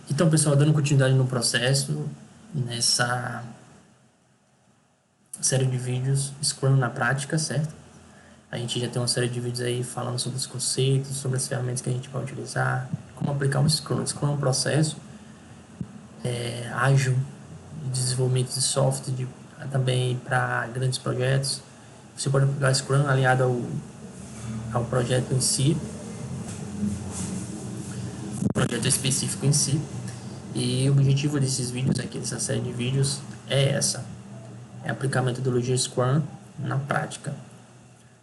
Então, pessoal, dando continuidade no processo, nessa série de vídeos Scrum na prática, certo? A gente já tem uma série de vídeos aí falando sobre os conceitos, sobre as ferramentas que a gente vai utilizar, como aplicar um Scrum. O Scrum é um processo ágil de desenvolvimento de software, também para grandes projetos. Você pode aplicar Scrum alinhado ao projeto em si, projeto específico em si. E o objetivo desses vídeos aqui, dessa série de vídeos, é aplicar a metodologia Scrum na prática,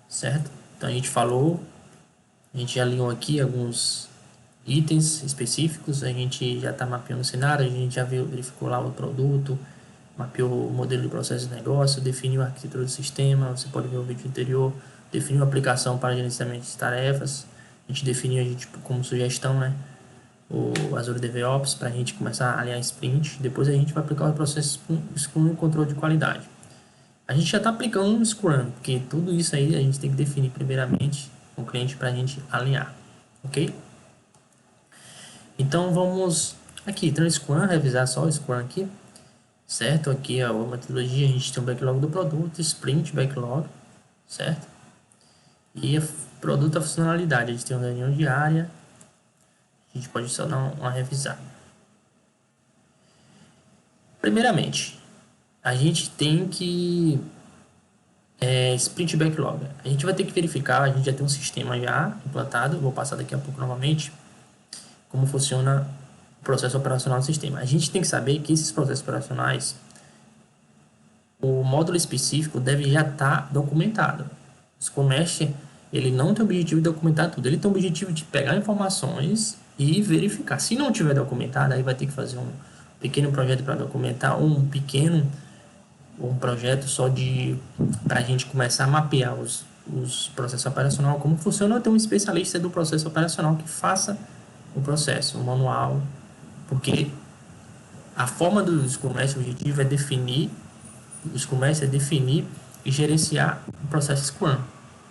certo? Então a gente já alinhou aqui alguns itens específicos, a gente já está mapeando o cenário, a gente já verificou lá o produto, mapeou o modelo de processo de negócio, definiu a arquitetura do sistema, você pode ver o vídeo anterior, definiu a aplicação para gerenciamento de tarefas, a gente definiu como sugestão, né? O Azure DevOps para a gente começar a alinhar sprint. Depois a gente vai aplicar o processo Scrum e controle de qualidade. A gente já está aplicando um Scrum, porque tudo isso aí a gente tem que definir primeiramente com o cliente para a gente alinhar, ok? Então vamos aqui, então Scrum, revisar só o Scrum aqui, certo? Aqui a metodologia, a gente tem o backlog do produto, sprint backlog, certo? E produto a funcionalidade, a gente tem uma reunião diária, a gente pode só dar uma revisada. Primeiramente, a gente tem que sprint backlog. A gente vai ter que verificar, a gente já tem um sistema já implantado, vou passar daqui a pouco novamente, como funciona o processo operacional do sistema. A gente tem que saber que esses processos operacionais, o módulo específico deve já estar documentado. O Scrum Master, ele não tem o objetivo de documentar tudo, ele tem o objetivo de pegar informações e verificar. Se não tiver documentado, aí vai ter que fazer um pequeno projeto para documentar, um projeto só para a gente começar a mapear os processos operacionais, como funciona, ou ter um especialista do processo operacional que faça o processo, o manual, porque a forma do Scrum Master, o objetivo é definir, o Scrum Master é definir e gerenciar o processo Scrum.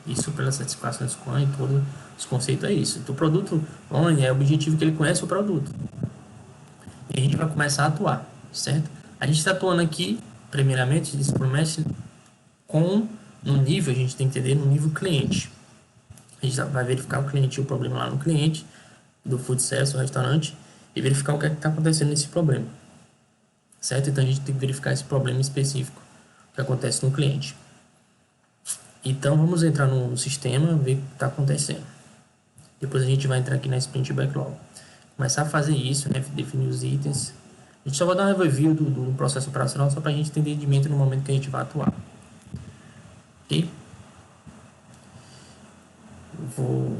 Isso pela certificação Scrum e todos os conceitos é isso. Então, o produto Owner é o objetivo que ele conhece o produto. E a gente vai começar a atuar, certo? A gente está atuando aqui, primeiramente, de Scrum Master no nível, a gente tem que entender, no nível cliente. A gente vai verificar o cliente, o problema lá no cliente, do food service, do restaurante, e verificar o que está acontecendo nesse problema, certo? Então a gente tem que verificar esse problema específico que acontece no cliente. Então vamos entrar no sistema, ver o que está acontecendo. Depois a gente vai entrar aqui na Sprint Backlog, começar a fazer isso, né? Definir os itens. A gente só vai dar uma review do processo operacional só para a gente ter entendimento no momento que a gente vai atuar. Ok? Eu vou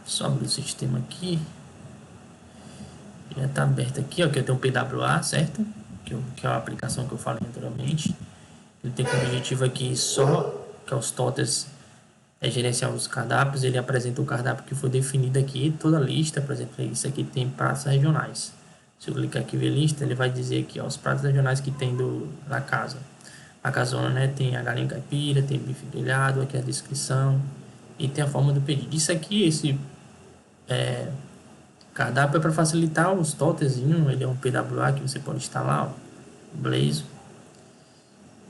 só abrir o sistema aqui. Já está aberto aqui, ó, que eu tenho o PWA, certo? Que é a aplicação que eu falei anteriormente. Ele tem como objetivo aqui só, que é os totals, gerenciar os cardápios. Ele apresenta o cardápio que foi definido aqui, toda a lista, por exemplo, isso aqui tem pratos regionais. Se eu clicar aqui em ver lista, ele vai dizer aqui, ó, os pratos regionais que tem da casa. A casona, né, tem a galinha caipira, tem bife grelhado, aqui a descrição e tem a forma do pedido. Isso aqui, esse cardápio é para facilitar os totezinhos, ele é um PWA que você pode instalar, ó, Blaze.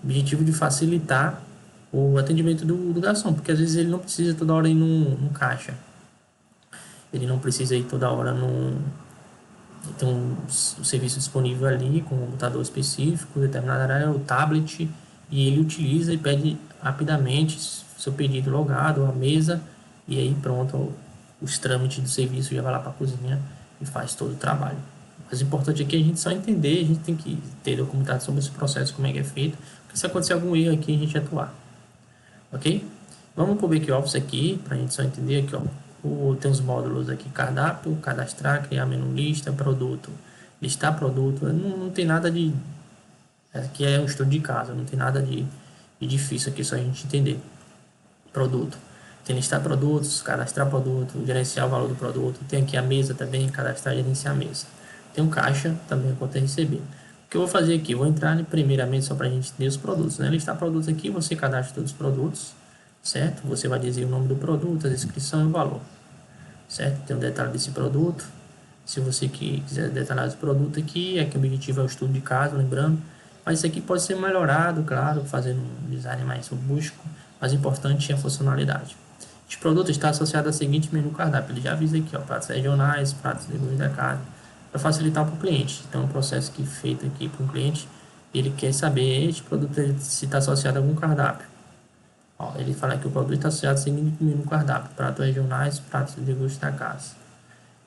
Objetivo de facilitar o atendimento do garçom, porque às vezes ele não precisa toda hora ir no caixa, ele não precisa ir toda hora tem um serviço disponível ali com um computador específico, determinada área, o tablet, e ele utiliza e pede rapidamente seu pedido logado, a mesa, e aí pronto, os trâmites do serviço já vai lá para a cozinha e faz todo o trabalho. Mas o importante aqui é a gente só entender, a gente tem que ter documentado sobre esse processo, como é que é feito, porque se acontecer algum erro aqui, a gente atuar. Ok? Vamos para o back-office aqui, para a gente só entender aqui, ó. Tem os módulos aqui, cardápio, cadastrar, criar menu lista, produto, listar produto, não tem nada de... Aqui é um estudo de caso, não tem nada de difícil aqui, só a gente entender. Produto. Tem listar produtos, cadastrar produto, gerenciar o valor do produto. Tem aqui a mesa também, cadastrar e gerenciar a mesa. Tem um caixa, também a conta receber. O que eu vou fazer aqui? Eu vou entrar primeiramente só para a gente ter os produtos, né? Listar produtos aqui, você cadastra todos os produtos, certo? Você vai dizer o nome do produto, a descrição e o valor, certo? Tem um detalhe desse produto. Se você quiser detalhar esse produto aqui, que o objetivo é o estudo de caso, lembrando. Mas isso aqui pode ser melhorado, claro, fazendo um design mais robusto, mas o importante é a funcionalidade. Este produto está associado ao seguinte menu cardápio. Ele já avisa aqui, ó, pratos regionais, pratos de luz da casa, para facilitar para o cliente. Então, o processo que feito aqui para o cliente, ele quer saber este produto se está associado a algum cardápio. Ó, ele fala que o produto está associado ao seguinte menu cardápio: pratos regionais, pratos de gosto da casa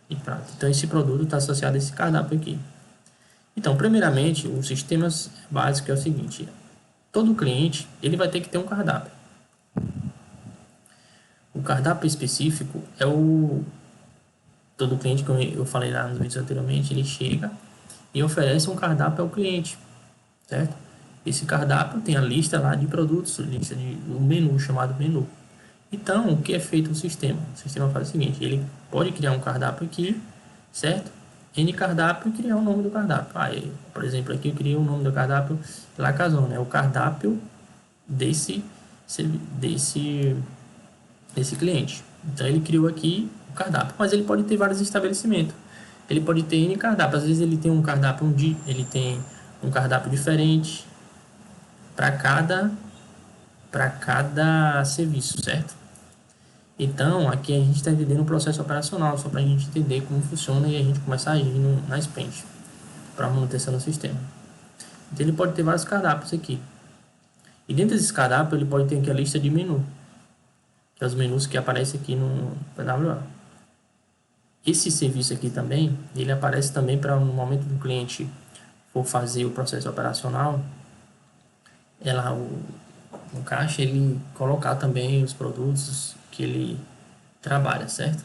e prato. Então, esse produto está associado a esse cardápio aqui. Então, primeiramente, o sistema básico é o seguinte: todo cliente ele vai ter que ter um cardápio. O cardápio específico é o todo cliente, como eu falei lá nos vídeos anteriormente, ele chega e oferece um cardápio ao cliente, certo? Esse cardápio tem a lista lá de produtos, lista de um menu chamado menu. Então, o que é feito no sistema? O sistema faz o seguinte: ele pode criar um cardápio aqui, certo? N cardápio e criar o nome do cardápio. Por exemplo, aqui eu criei o nome do cardápio La Casona, é o cardápio desse cliente. Então, ele criou aqui o cardápio, mas ele pode ter vários estabelecimentos. Ele pode ter N cardápios. Às vezes ele tem um cardápio ele tem um cardápio diferente para cada serviço, certo? Então, aqui a gente está entendendo o processo operacional, só para a gente entender como funciona e a gente começar a agir na sprint, para a manutenção do sistema. Então, ele pode ter vários cardápios aqui. E dentro desses cardápios, ele pode ter aqui a lista de menu, que é os menus que aparecem aqui no PWA. Esse serviço aqui também, ele aparece também para no momento do cliente for fazer o processo operacional, no caixa, ele colocar também os produtos que ele trabalha, certo?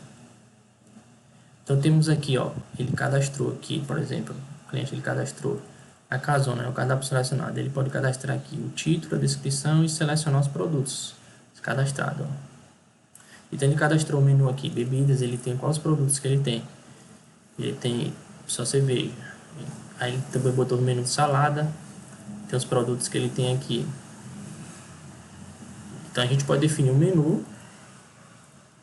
Então temos aqui, ó, ele cadastrou aqui, por exemplo, o cliente ele cadastrou a Casona, o cardápio selecionado. Ele pode cadastrar aqui o título, a descrição e selecionar os produtos cadastrados. Então ele cadastrou o menu aqui, bebidas, ele tem quais produtos que ele tem. Ele tem só cerveja. Aí ele também botou o menu de salada, tem os produtos que ele tem aqui. Então a gente pode definir o menu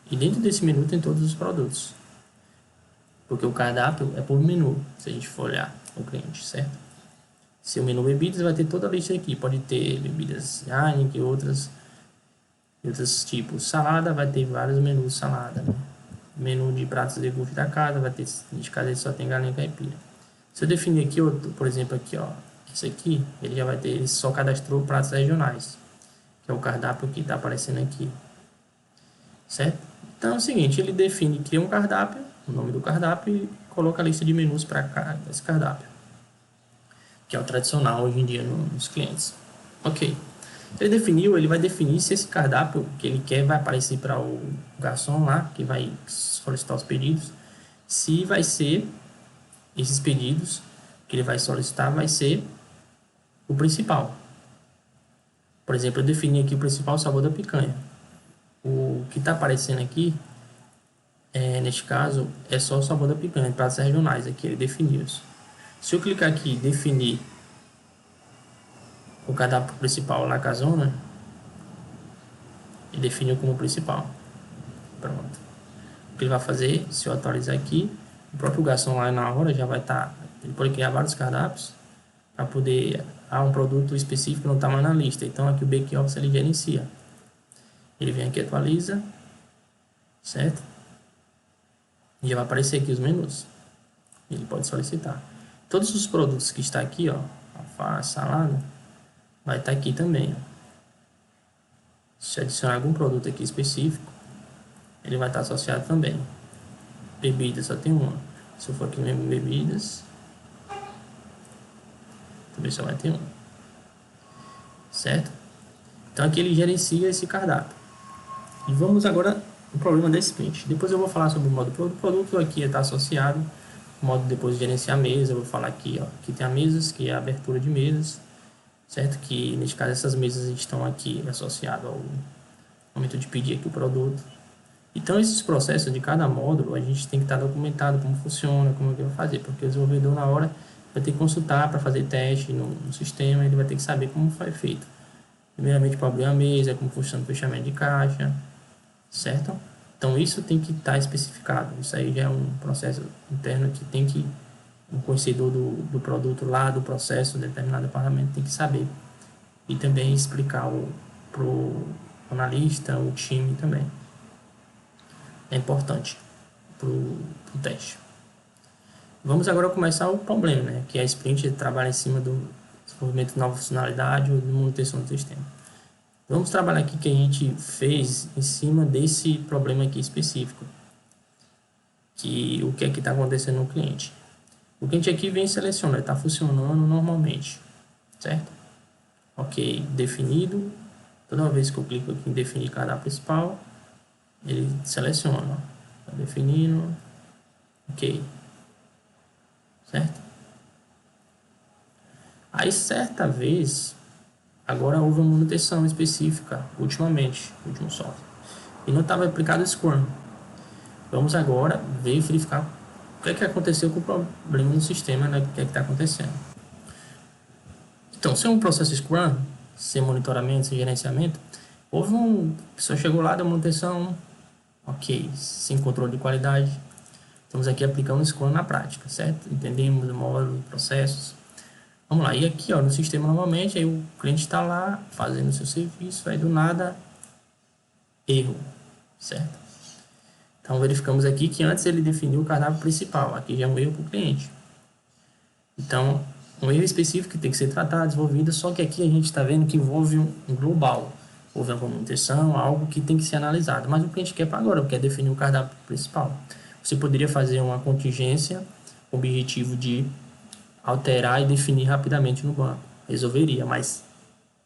e dentro desse menu tem todos os produtos, porque o cardápio é por menu, se a gente for olhar o cliente, certo? Se o menu bebidas vai ter toda a lista aqui, pode ter bebidas Heineken, outros tipos. Salada vai ter vários menus de salada, né? Menu de pratos de gosto da casa vai ter, neste caso ele só tem galinha caipira. Se eu definir aqui, por exemplo, aqui, ó, esse aqui, ele já vai ter, ele só cadastrou pratos regionais, que é o cardápio que está aparecendo aqui, certo? Então é o seguinte, ele define, cria um cardápio, o nome do cardápio e coloca a lista de menus para esse cardápio, que é o tradicional hoje em dia nos clientes. Ok. Ele definiu, ele vai definir se esse cardápio que ele quer vai aparecer para o garçom lá, que vai solicitar os pedidos, se vai ser esses pedidos que ele vai solicitar, vai ser o principal. Por exemplo, eu defini aqui o principal sabor da picanha. O que está aparecendo aqui, neste caso, é só o sabor da picanha, pratos regionais, aqui ele definiu isso. Se eu clicar aqui, definir o cardápio principal La Casona, ele definiu como principal. Pronto. O que ele vai fazer, se eu atualizar aqui, o próprio garçom lá na hora já vai estar, ele pode criar vários cardápios para poder, um produto específico não está mais na lista, então aqui o back-office ele gerencia. Ele vem aqui, atualiza, certo? E já vai aparecer aqui os menus. Ele pode solicitar. Todos os produtos que está aqui, ó, alface, salada, vai estar aqui também. Se adicionar algum produto aqui específico, ele vai estar associado também. Bebidas só tem uma. Se eu for aqui mesmo bebidas, também só vai ter uma. Certo? Então aqui ele gerencia esse cardápio. E vamos agora o problema da sprint. Depois eu vou falar sobre o modo produto. O produto aqui está associado. O modo depois de gerenciar a mesa. Eu vou falar aqui, ó. Aqui tem a mesas, que é a abertura de mesas. Certo? Que neste caso essas mesas estão aqui associadas ao momento de pedir aqui o produto. Então esses processos de cada módulo a gente tem que estar documentado como funciona, como é que vai fazer. Porque o desenvolvedor na hora vai ter que consultar para fazer teste no sistema. Ele vai ter que saber como foi feito. Primeiramente para abrir a mesa, como funciona o fechamento de caixa. Certo? Então, isso tem que estar especificado. Isso aí já é um processo interno que tem que o conhecedor do produto lá, do processo, de determinado departamento, tem que saber. E também explicar para o analista, o time também. É importante para o teste. Vamos agora começar o problema, né? Que é a sprint trabalha em cima do desenvolvimento de nova funcionalidade ou de manutenção do sistema. Vamos trabalhar aqui que a gente fez em cima desse problema aqui específico. Que o que é que está acontecendo no cliente. O cliente aqui vem e seleciona, está funcionando normalmente, certo? Ok, definido. Toda vez que eu clico aqui em definir cadastro principal, ele seleciona, está definindo, ok, certo? Aí, certa vez, agora houve uma manutenção específica, ultimamente, último software, e não estava aplicado o Scrum. Vamos agora verificar o que é que aconteceu com o problema no sistema, né? O que é que está acontecendo. Então, se é um processo Scrum, sem monitoramento, sem gerenciamento, houve a pessoa chegou lá, deu manutenção, ok, sem controle de qualidade. Estamos aqui aplicando o Scrum na prática, certo? Entendemos o módulo, processos. Vamos lá, e aqui ó, no sistema novamente, aí o cliente está lá fazendo o seu serviço, aí do nada, erro, certo? Então verificamos aqui que antes ele definiu o cardápio principal, aqui já é um erro para o cliente. Então, um erro específico que tem que ser tratado, desenvolvido, só que aqui a gente está vendo que envolve um global. Houve uma manutenção, algo que tem que ser analisado, mas o cliente quer para agora, quer definir o cardápio principal. Você poderia fazer uma contingência com o objetivo de alterar e definir rapidamente no banco. Resolveria, mas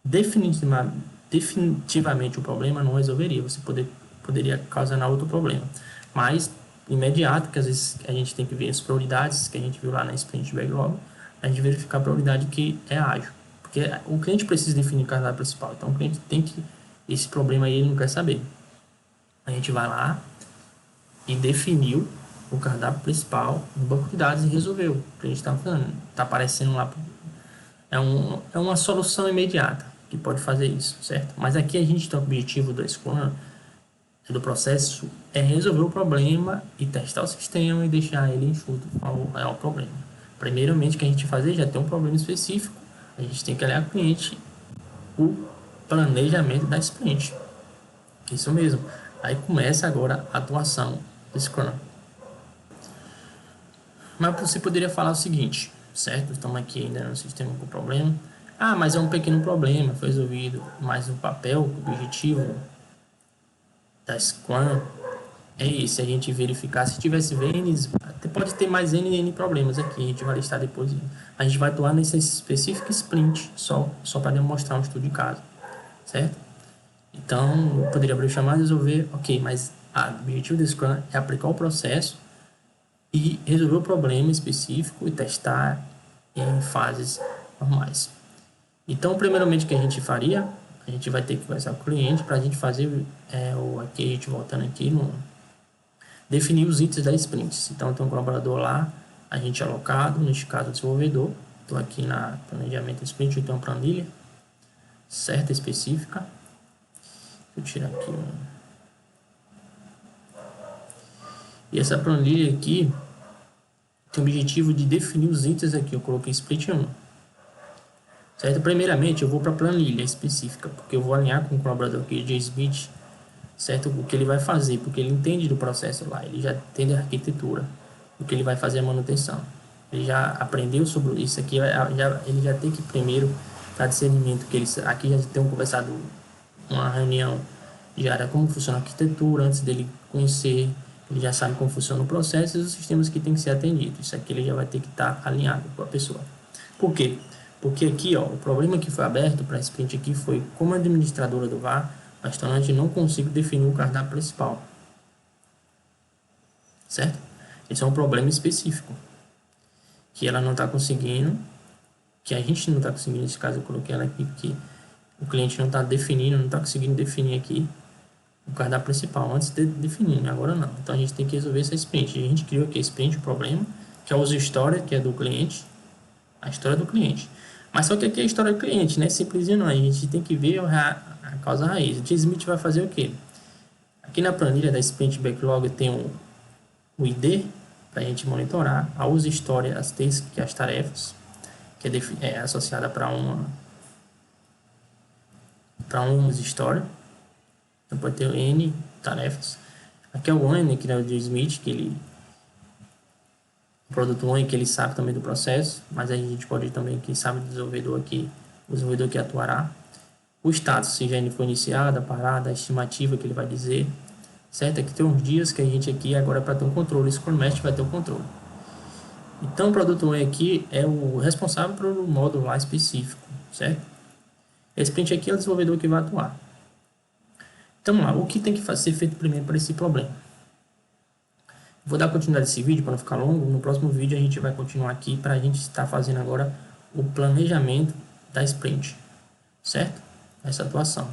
definitivamente o problema não resolveria. Você poderia causar outro problema. Mas, imediato, que às vezes a gente tem que ver as prioridades que a gente viu lá na Sprint Backlog, a gente verificar a prioridade que é ágil. Porque o cliente precisa definir o cardápio principal. Então, o cliente tem que... Esse problema aí ele não quer saber. A gente vai lá e definiu o cardápio principal no banco de dados e resolveu. O cliente está falando, está aparecendo lá. É uma solução imediata que pode fazer isso, certo? Mas aqui a gente tem o objetivo do Scrum, do processo, é resolver o problema e testar o sistema e deixar ele enxuto. Qual é o problema? Primeiramente, o que a gente fazer já tem um problema específico, a gente tem que olhar com o cliente o planejamento da sprint. Isso mesmo. Aí começa agora a atuação do Scrum. Mas você poderia falar o seguinte, certo? Estamos aqui ainda no sistema com problema. Ah, mas é um pequeno problema, foi resolvido. Mas o papel, o objetivo da Scrum é esse, a gente verificar. Se tivesse VNs, até pode ter mais N problemas aqui, a gente vai listar depois. A gente vai atuar nesse específico sprint, só para demonstrar um estudo de caso, certo? Então, eu poderia abrir o chamado e resolver, ok, mas o objetivo do Scrum é aplicar o processo e resolver o problema específico e testar em fases normais. Então, primeiramente, o que a gente faria, a gente vai ter que conversar com o cliente para a gente fazer, aqui a gente voltando aqui, definir os itens da sprint. Então, tem um colaborador lá, a gente alocado, neste caso, o desenvolvedor. Estou aqui na planejamento sprint, então, planilha certa, específica. Vou tirar aqui E essa planilha aqui tem o objetivo de definir os itens aqui. Eu coloquei split 1. Certo? Primeiramente, eu vou para a planilha específica, porque eu vou alinhar com o colaborador aqui, J. Smith, certo? O que ele vai fazer, porque ele entende do processo lá, ele já entende a arquitetura, o que ele vai fazer a manutenção. Ele já aprendeu sobre isso aqui, ele já tem que primeiro dar discernimento, que eles aqui já tem conversado uma reunião diária como funciona a arquitetura, antes dele conhecer, ele já sabe como funciona o processo e os sistemas que tem que ser atendidos. Isso aqui ele já vai ter que estar alinhado com a pessoa. Por quê? Porque aqui, ó, o problema que foi aberto para a sprint aqui foi, como administradora do VAR, a restaurante não consigo definir o cardápio principal. Certo? Esse é um problema específico. Que ela não está conseguindo, que a gente não está conseguindo, nesse caso eu coloquei ela aqui, porque o cliente não está definindo, não está conseguindo definir aqui o cardápio principal, antes de definir, agora não. Então a gente tem que resolver essa sprint. A gente criou aqui a sprint, o problema, que é a user story, que é do cliente, a história do cliente. Mas só que aqui é a história do cliente, né? Simplesinho não, a gente tem que ver a causa raiz. O J. Smith vai fazer o quê? Aqui na planilha da Sprint Backlog tem o ID para a gente monitorar, a user story, as tasks, que é as tarefas, que é associada para uma user story. Então pode ter N tarefas. Aqui é o One, que é o de Smith, o produto One, que ele sabe também do processo, mas aí a gente pode também, quem sabe, o desenvolvedor que atuará. O status, se já foi iniciada, parada, a estimativa que ele vai dizer, certo? Aqui tem uns dias que a gente aqui agora para ter um controle, o Scrum Master vai ter o controle. Então o produto One aqui é o responsável pelo módulo lá específico, certo? Esse print aqui é o desenvolvedor que vai atuar. Então lá, o que tem que ser feito primeiro para esse problema? Vou dar continuidade a esse vídeo para não ficar longo. No próximo vídeo a gente vai continuar aqui para a gente estar fazendo agora o planejamento da sprint, certo? Essa atuação.